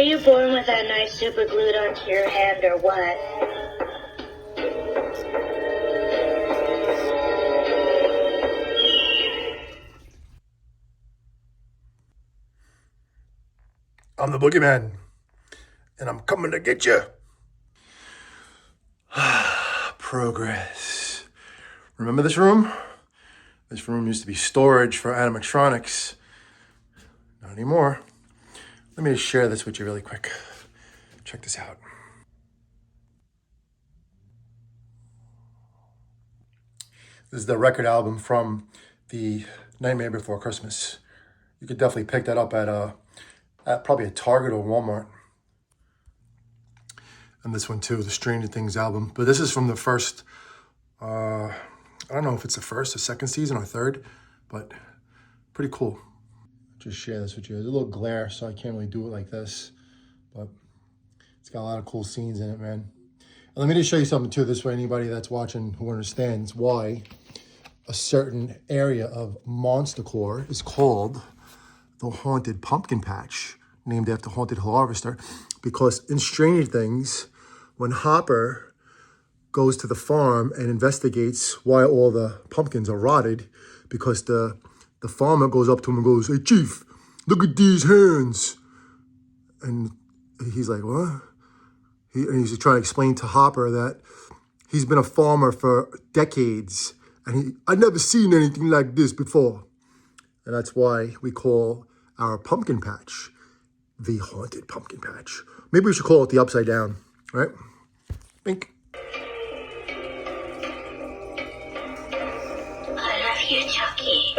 you born with that knife super glued onto your hand or what? I'm the boogeyman, and I'm coming to get you. Progress. Remember this room? This room used to be storage for animatronics. Not anymore. Let me just share this with you really quick. Check this out. This is the record album from the Nightmare Before Christmas. You could definitely pick that up at probably a Target or Walmart. And this one too, the Stranger Things album. But this is from the first, I don't know if it's the first or second season or third, but pretty cool. Just share this with you. There's a little glare, so I can't really do it like this, but it's got a lot of cool scenes in it, man. And let me just show you something too. This way, anybody that's watching who understands why a certain area of Monster Core is called the Haunted Pumpkin Patch, named after Haunted Harvester, because in Stranger Things, when Hopper goes to the farm and investigates why all the pumpkins are rotted, because the farmer goes up to him and goes, "Hey, Chief, look at these hands." And he's like, "What?" And he's trying to explain to Hopper that he's been a farmer for decades, and I'd never seen anything like this before. And that's why we call our pumpkin patch the Haunted Pumpkin Patch. Maybe we should call it the Upside Down, right? Bink. I love you, Chucky.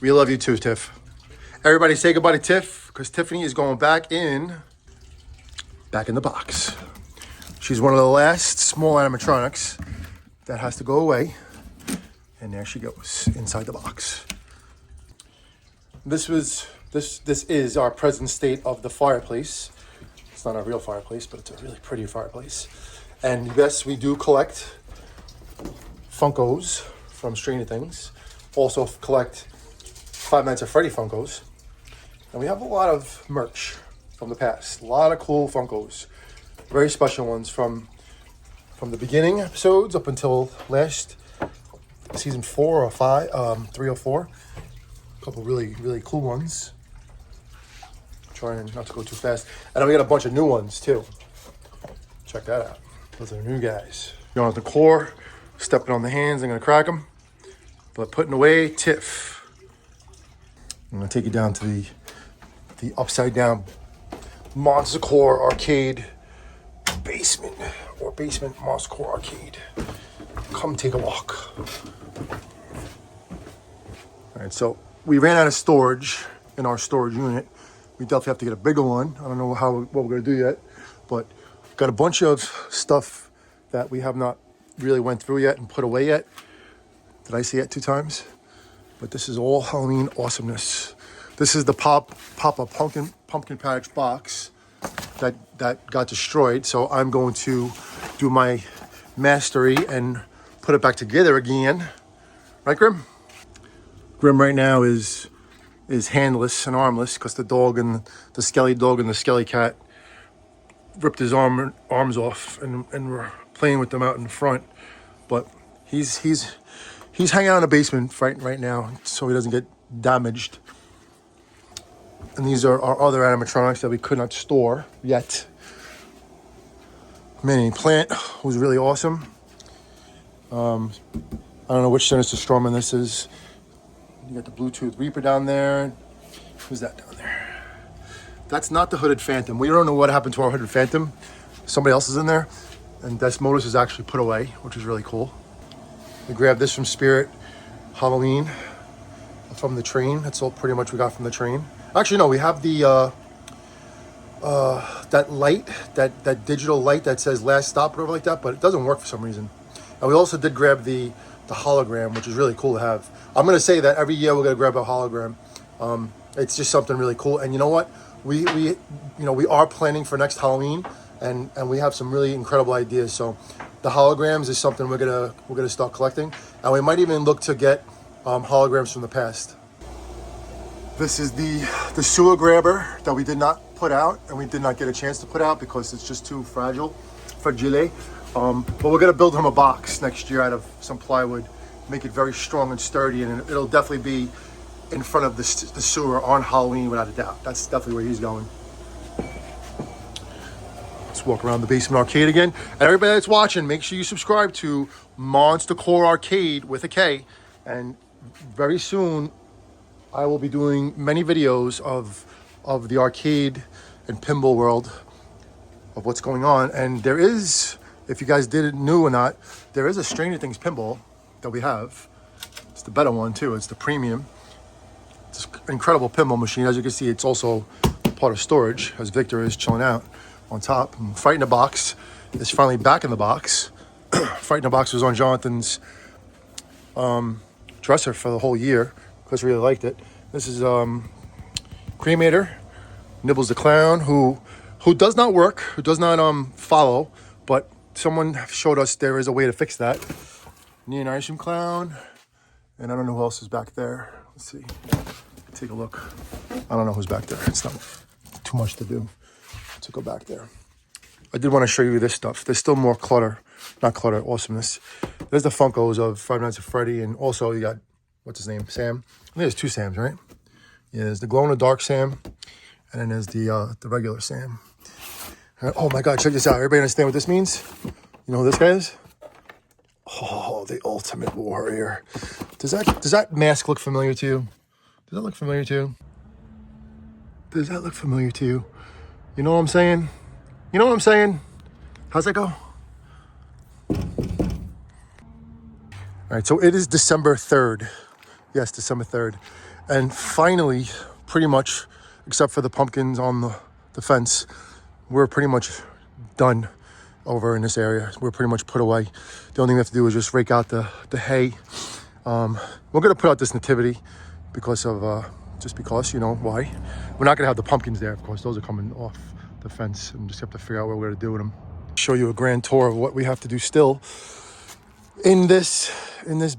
We love you too, Tiff. Everybody say goodbye to Tiff, because Tiffany is going back in the box. She's one of the last small animatronics that has to go away. And there she goes, inside the box. This is our present state of the fireplace. It's not a real fireplace, but it's a really pretty fireplace. And yes, we do collect Funkos from Stranger Things. Also collect Five Nights at Freddy Funkos. And we have a lot of merch from the past. A lot of cool Funkos. Very special ones from the beginning episodes up until last season 4 or 5, 3 or 4. A couple really, really cool ones. Trying not to go too fast. And then we got a bunch of new ones too. Check that out. Those are new guys. Going with the core, stepping on the hands, I'm gonna crack them. But putting away Tiff. I'm gonna take you down to the upside down Monster Core arcade basement Monster Core arcade. Come take a walk. All right, so we ran out of storage in our storage unit. We definitely have to get a bigger one. I don't know what we're gonna do yet, but got a bunch of stuff that we have not really went through yet and put away yet. Did I say it 2 times? But this is all Halloween awesomeness. This is the pop-up pumpkin patch box that got destroyed. So I'm going to do my mastery and put it back together again. Right, Grim? Grim right now is handless and armless because the dog and the skelly dog and the skelly cat ripped his arms off and we're playing with them out in front. But he's hanging out in the basement right now so he doesn't get damaged. And these are our other animatronics that we could not store yet. Mini Plant was really awesome. I don't know which Sinister Strawman this is. You got the Bluetooth Reaper down there. Who's that down there? That's not the Hooded Phantom. We don't know what happened to our Hooded Phantom. Somebody else is in there. And Desmodus is actually put away, which is really cool. We grabbed this from Spirit Halloween from the train. That's all pretty much we got from the train. Actually, no, we have the that light, that digital light that says last stop, whatever like that, but it doesn't work for some reason. And we also did grab the hologram, which is really cool to have. I'm gonna say that every year we're gonna grab a hologram. It's just something really cool. And you know what? We are planning for next Halloween, and we have some really incredible ideas. So the holograms is something we're gonna start collecting, and we might even look to get holograms from the past. This is the sewer grabber that we did not put out, and we did not get a chance to put out because it's just too fragile. But we're gonna build him a box next year out of some plywood, make it very strong and sturdy, and it'll definitely be in front of the sewer on Halloween without a doubt. That's definitely where he's going. Let's walk around the basement arcade again. And everybody that's watching, make sure you subscribe to Monster Core Arcade with a K. And very soon, I will be doing many videos of the arcade and pinball world of what's going on. And there is, if you guys didn't know or not, there is a Stranger Things pinball that we have. It's the better one too. It's the premium. It's an incredible pinball machine. As you can see, it's also part of storage as Victor is chilling out on top. And Fright in the Box is finally back in the box. Fright in the Box was on Jonathan's dresser for the whole year because we really liked it. This is Cremator, Nibbles the Clown, who does not work, who does not follow, but someone showed us there is a way to fix that. Neon Ice Cream Clown, and I don't know who else is back there. Let's see, take a look. I don't know who's back there. It's not too much to do to go back there. I did want to show you this stuff. There's still more clutter, not clutter, awesomeness. There's the Funkos of Five Nights at Freddy, and also you got, what's his name, Sam? I think there's two Sams, right? Yeah, there's the glow-in-the-dark Sam, and then there's the regular Sam. Oh my God, check this out. Everybody understand what this means? You know who this guy is? Oh, the ultimate warrior. Does that mask look familiar to you? Does that look familiar to you? Does that look familiar to you? You know what I'm saying? You know what I'm saying? How's that go? All right, so it is December 3rd. Yes, December 3rd. And finally, pretty much, except for the pumpkins on the fence, we're pretty much done over in this area. We're pretty much put away. The only thing we have to do is just rake out the hay. We're gonna put out this nativity because of, just because, you know why. We're not gonna have the pumpkins there, of course. Those are coming off the fence, and just have to figure out what we're gonna do with them. Show you a grand tour of what we have to do still. In this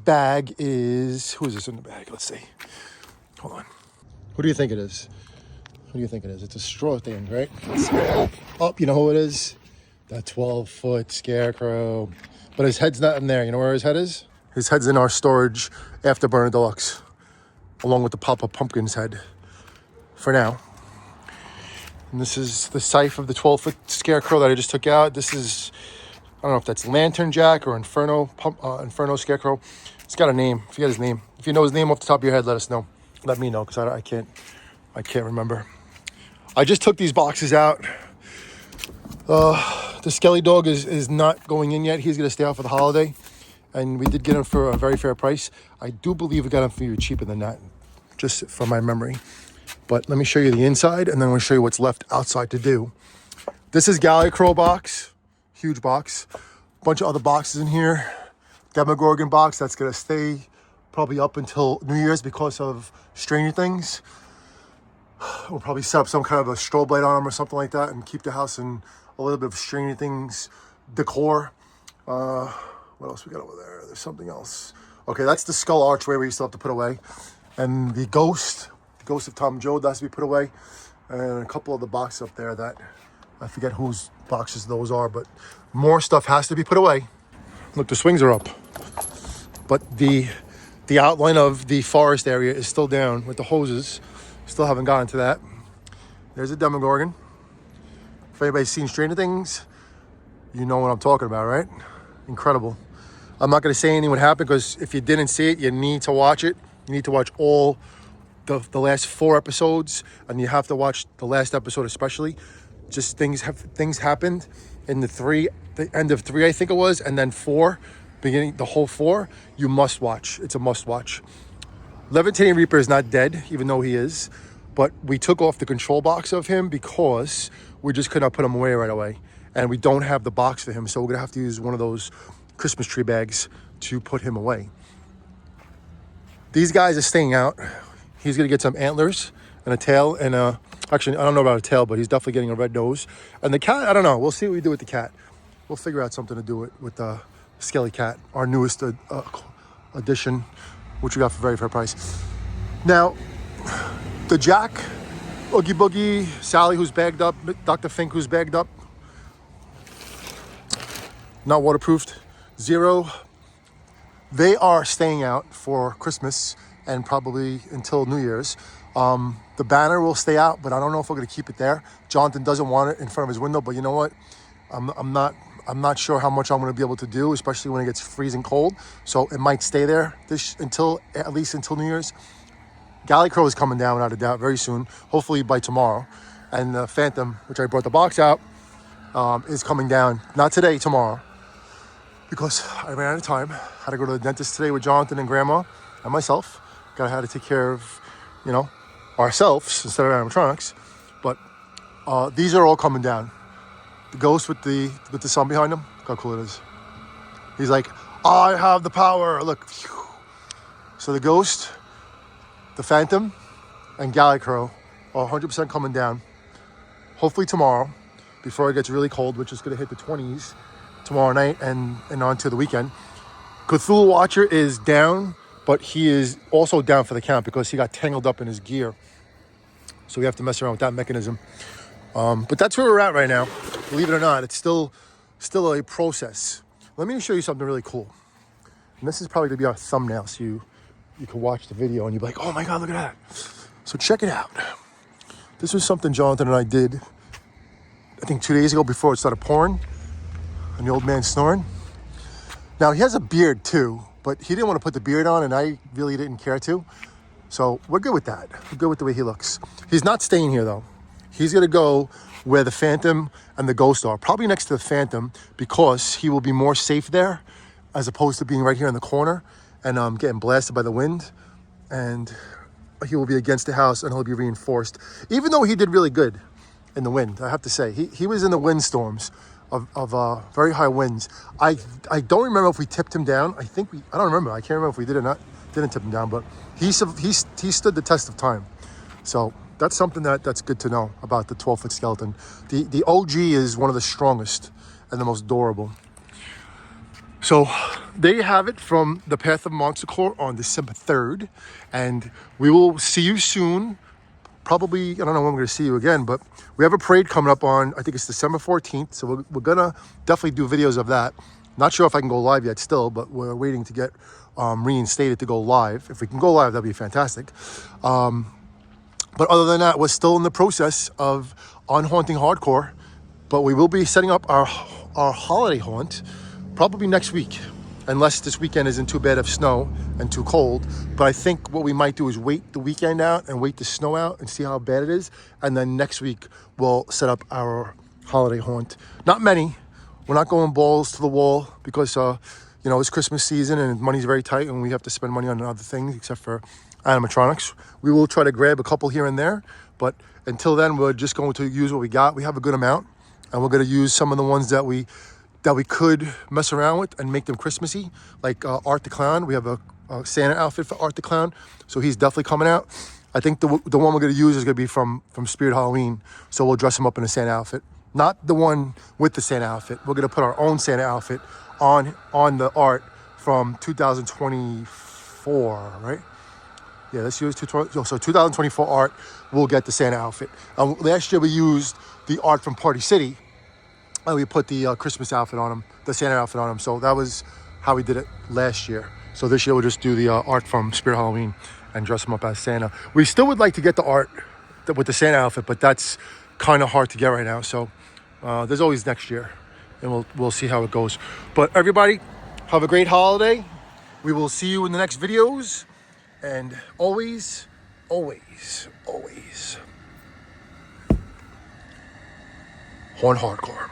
bag is, who is this in the bag? Let's see. Hold on. Who do you think it is? Who do you think it is? It's a straw thing, right? Let's see. Oh, you know who it is? That 12-foot scarecrow. But his head's not in there. You know where his head is? His head's in our storage Afterburner Deluxe, along with the Pop-Up Pumpkin's head for now. And this is the scythe of the 12-foot scarecrow that I just took out. This is, I don't know if that's Lantern Jack or Inferno Scarecrow. It's got a name. I forget his name. If you know his name off the top of your head, let us know. Let me know, because I can't remember. I just took these boxes out. The Skelly Dog is not going in yet. He's going to stay out for the holiday. And we did get him for a very fair price. I do believe we got him for you cheaper than that, just from my memory. But let me show you the inside, and then I'm going to show you what's left outside to do. This is Gallery Crow box. Huge box. Bunch of other boxes in here. Demogorgon box that's going to stay probably up until New Year's because of Stranger Things. We'll probably set up some kind of a strobe light on them or something like that and keep the house in a little bit of Stranger Things decor. What else we got over there? There's something else. Okay, that's the skull archway we still have to put away. And the ghost of Tom and Joe, that has to be put away. And a couple of the boxes up there that I forget whose boxes those are, but more stuff has to be put away. Look, the swings are up. But the outline of the forest area is still down with the hoses. Still haven't gotten to that. There's a Demogorgon. If anybody's seen Stranger Things, you know what I'm talking about, right? Incredible. I'm not going to say anything what happened, because if you didn't see it, you need to watch it. You need to watch all the last 4 episodes, and you have to watch the last episode especially. Just things happened in the end of 3, I think it was, and then 4, beginning the whole 4. You must watch. It's a must watch. Levitating Reaper is not dead, even though he is, but we took off the control box of him because we just could not put him away right away, and we don't have the box for him, so we're gonna have to use one of those Christmas tree bags to put him away. These guys are staying out. He's gonna get some antlers and a tail, and actually, I don't know about a tail, but he's definitely getting a red nose. And the cat, I don't know. We'll see what we do with the cat. we'll figure out something to do it with the Skelly Cat, our newest addition, which we got for very fair price. Now, the Jack, Oogie Boogie, Sally, who's bagged up, Dr. Fink, who's bagged up, not waterproofed, Zero. They are staying out for Christmas and probably until New Year's. The banner will stay out, but I don't know if we're going to keep it there. Jonathan doesn't want it in front of his window, but you know what? I'm not sure how much I'm going to be able to do, especially when it gets freezing cold. So it might stay there at least until New Year's. Galley Crow is coming down without a doubt very soon, hopefully by tomorrow. And the Phantom, which I brought the box out, is coming down, not today, tomorrow. Because I ran out of time. Had to go to the dentist today with Jonathan and Grandma and myself. Had to take care of, ourselves instead of animatronics. But these are all coming down. The ghost with the sun behind him. Look how cool it is. He's like, I have the power. Look. So the ghost, the Phantom, and Galley Crow are 100% coming down. Hopefully tomorrow, before it gets really cold, which is going to hit the 20s. Tomorrow night and on to the weekend. Cthulhu Watcher is down, but he is also down for the count because he got tangled up in his gear. So we have to mess around with that mechanism. But that's where we're at right now. Believe it or not, it's still a process. Let me show you something really cool. And this is probably going to be our thumbnail, so you can watch the video and you'll be like, oh my God, look at that. So check it out. This was something Jonathan and I did, I think 2 days ago before it started pouring. And the old man snoring. Now, he has a beard too, but he didn't want to put the beard on, and I really didn't care to. So we're good with that. We're good with the way he looks. He's not staying here, though. He's going to go where the Phantom and the Ghost are, probably next to the Phantom, because he will be more safe there as opposed to being right here in the corner and getting blasted by the wind. And he will be against the house, and he'll be reinforced. Even though he did really good in the wind, I have to say. He was in the windstorms of very high winds. I don't remember if we tipped him down. I don't remember. I can't remember if we did or not. Didn't tip him down, but he stood the test of time. So that's something that's good to know about the 12-foot skeleton. The OG is one of the strongest and the most durable. So there you have it from the Path of Monstercore on December 3rd. And we will see you soon. Probably, I don't know when we're going to see you again, but we have a parade coming up on, I think it's December 14th. So we're going to definitely do videos of that. Not sure if I can go live yet still, but we're waiting to get reinstated to go live. If we can go live, that'd be fantastic. But other than that, we're still in the process of unhaunting hardcore. But we will be setting up our holiday haunt probably next week. Unless this weekend isn't too bad of snow and too cold. But I think what we might do is wait the weekend out and wait the snow out and see how bad it is. And then next week, we'll set up our holiday haunt. Not many. We're not going balls to the wall because, it's Christmas season and money's very tight and we have to spend money on other things except for animatronics. We will try to grab a couple here and there. But until then, we're just going to use what we got. We have a good amount. And we're going to use some of the ones that we could mess around with and make them Christmassy, like Art the Clown. We have a Santa outfit for Art the Clown, so he's definitely coming out. I think the one we're going to use is going to be from Spirit Halloween, so we'll dress him up in a Santa outfit. Not the one with the Santa outfit. We're going to put our own Santa outfit on the art from 2024, right? Yeah, this year's 2024 art, we'll get the Santa outfit. Last year we used the art from Party City, and we put the Christmas outfit on him, the Santa outfit on him. So that was how we did it last year. So this year we'll just do the art from Spirit Halloween and dress him up as Santa. We still would like to get the art with the Santa outfit, but that's kind of hard to get right now. So there's always next year, and we'll see how it goes. But everybody, have a great holiday. We will see you in the next videos. And always, always, always, haunt hardcore.